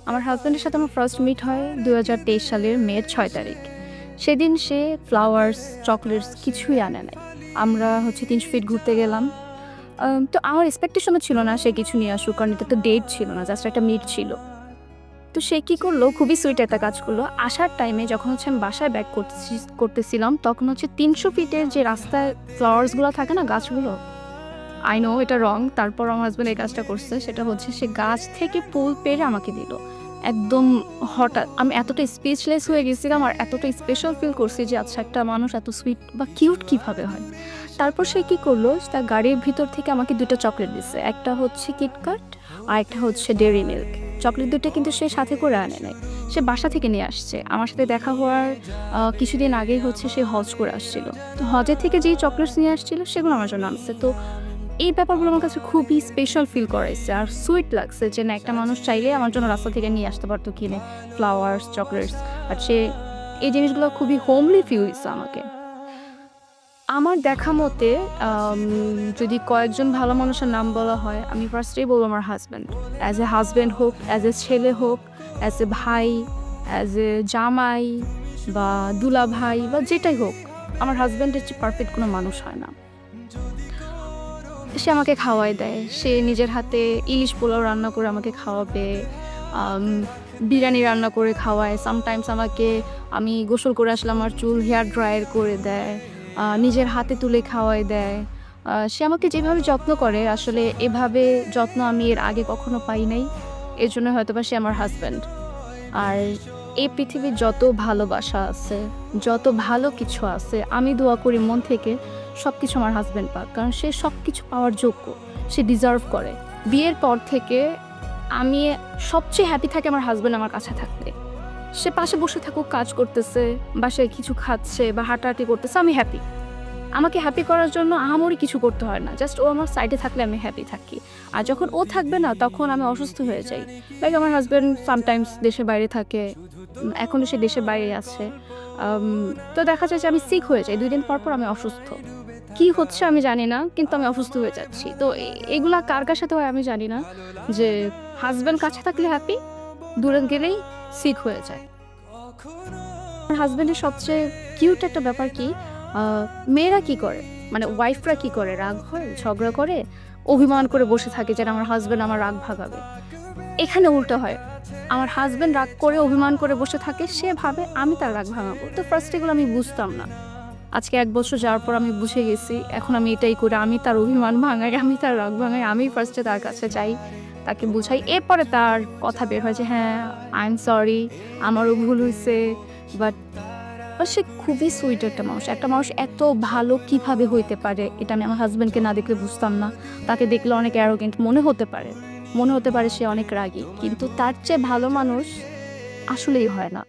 আমার হাজব্যান্ডের সাথে আমার ফার্স্ট মিট হয় ২০২৩ সালের মের ৬ তারিখ। সেদিন সে ফ্লাওয়ার্স, চকোলেটস কিছুই আনে নাই। আমরা ৩০০ ফিট ঘুরতে গেলাম। তো আমার এক্সপেকটেশনও ছিল না সে কিছু নিয়ে আসুক, কারণ এটা তো ডেট ছিল না, জাস্ট একটা মিট ছিল। তো সে কী করলো, খুবই সুইট একটা কাজ করলো। আসার টাইমে যখন আমি বাসায় ব্যাক করতেছিলাম, তখন ৩০০ ফিটের যে রাস্তায় ফ্লাওয়ার্সগুলো থাকে না, গাছগুলো, আই নো এটা রং, তারপর আমার হাজব্যান্ড এই কাজটা করছে। সেটা হচ্ছে সে গাছ থেকে ফুল পেড়ে আমাকে দিল। একদম হঠাৎ আমি এতটা স্পিচলেস হয়ে গেছিলাম আর এতটা স্পেশাল ফিল করছি যে আচ্ছা, একটা মানুষ এত সুইট বা কিউট কীভাবে হয়। তারপর সে কী করলো, তার গাড়ির ভিতর থেকে আমাকে ২টা চকলেট দিচ্ছে। একটা হচ্ছে কিটক্যাট আর একটা হচ্ছে ডেয়ারি মিল্ক। চকলেট ২টা কিন্তু সে সাথে করে আনে নাই, সে বাসা থেকে নিয়ে আসছে। আমার সাথে দেখা হওয়ার কিছুদিন আগেই সে হজ করে আসছিল। তো হজের থেকে যেই চকলেটস নিয়ে আসছিল সেগুলো আমার জন্য আনছে। তো এই ব্যাপারগুলো আমার কাছে খুবই স্পেশাল ফিল করাইছে আর সুইট লাগছে যে না, একটা মানুষ চাইলে আমার জন্য রাস্তা থেকে নিয়ে আসতে পারতো কিনে ফ্লাওয়ার্স, চকলেটস। আর সে এই জিনিসগুলো খুবই হোমলি ফিল দিচ্ছে আমাকে। আমার দেখা মতে যদি কয়েকজন ভালো মানুষের নাম বলা হয়, আমি ফার্স্টেই বলবো আমার হাজব্যান্ড। অ্যাজ এ হাজব্যান্ড হোক, অ্যাজ এ ছেলে হোক, অ্যাজ এ ভাই, অ্যাজ এ জামাই বা দুলা ভাই বা যেটাই হোক, আমার হাজব্যান্ডের চেয়ে পারফেক্ট কোনো মানুষ হয় না। সে আমাকে খাওয়াই দেয়। সে নিজের হাতে ইলিশ পোলাও রান্না করে আমাকে খাওয়াবে, আম বিরিয়ানি রান্না করে খাওয়ায়। সামটাইমস আমাকে, আমি গোসল করে আসলে আমার চুল হেয়ার ড্রায়ার করে দেয়, নিজের হাতে তুলে খাওয়াই দেয়। সে আমাকে যেভাবে যত্ন করে, আসলে এভাবে যত্ন আমি এর আগে কখনো পাই নাই। এজন্য হয়তোবা সে আমার হাজব্যান্ড। আর এই পৃথিবীর যত ভালোবাসা আছে, যত ভালো কিছু আছে, আমি দোয়া করি মন থেকে সব কিছু আমার হাজব্যান্ড পাক। কারণ সে সব কিছু পাওয়ার যোগ্য, সে ডিজার্ভ করে। বিয়ের পর থেকে আমি সবচেয়ে হ্যাপি থাকি আমার হাজব্যান্ড আমার কাছে থাকলে। সে পাশে বসে থাকুক, কাজ করতেছে, বাসায় কিছু খাচ্ছে বা হাঁটাহাঁটি করতেছে, আমি হ্যাপি। আমাকে হ্যাপি করার জন্য আহামরি কিছু করতে হয় না, জাস্ট ও আমার সাইডে থাকলে আমি হ্যাপি থাকি। আর যখন ও থাকবে না, তখন আমি অসুস্থ হয়ে যাই। লাইক আমার হাজব্যান্ড সামটাইমস দেশের বাইরে থাকে, এখনও সে দেশের বাইরে আছে। তো দেখা যায় যে আমি সিক হয়ে যাই, 2 দিন পর পর আমি অসুস্থ। কি হচ্ছে আমি জানি না, কিন্তু আমি অসুস্থ হয়ে যাচ্ছি। তো এগুলা কার কার সাথে হয় আমি জানি না, যে হাজব্যান্ড কাছে থাকলে হ্যাপি, দূরে গেলেই সিক হয়ে যায়। আমার হাজব্যান্ডের সবচেয়ে কিউট একটা ব্যাপার কি, মেয়েরা কি করে, মানে ওয়াইফরা কি করে, রাগ হয়, ঝগড়া করে, অভিমান করে বসে থাকে যেন আমার হাজব্যান্ড আমার রাগ ভাগাবে। এখানে উল্টো হয়, আমার হাজব্যান্ড রাগ করে অভিমান করে বসে থাকে, সে ভাবে আমি তার রাগ ভাঙাবো। তো ফার্স্ট এগুলো আমি বুঝতাম না। আজকে 1 বছর যাওয়ার পর আমি বুঝে গেছি। এখন আমি এটাই করি, আমি তার অভিমান ভাঙাই, আমি তার রাগ ভাঙাই, আমি ফার্স্টে তার কাছে যাই, তাকে বুঝাই। এরপরে তার কথা বের হয় যে হ্যাঁ, আই এম সরি, আমারও ভুল হয়েছে। বাট সে খুবই সুইট একটা মানুষ। একটা মানুষ এত ভালো কিভাবে হইতে পারে, এটা আমি আমার হাজব্যান্ডকে না দেখলে বুঝতাম না। তাকে দেখলে অনেক অ্যারোগেন্ট মনে হতে পারে, সে অনেক রাগী, কিন্তু তার চেয়ে ভালো মানুষ আসলেই হয় না।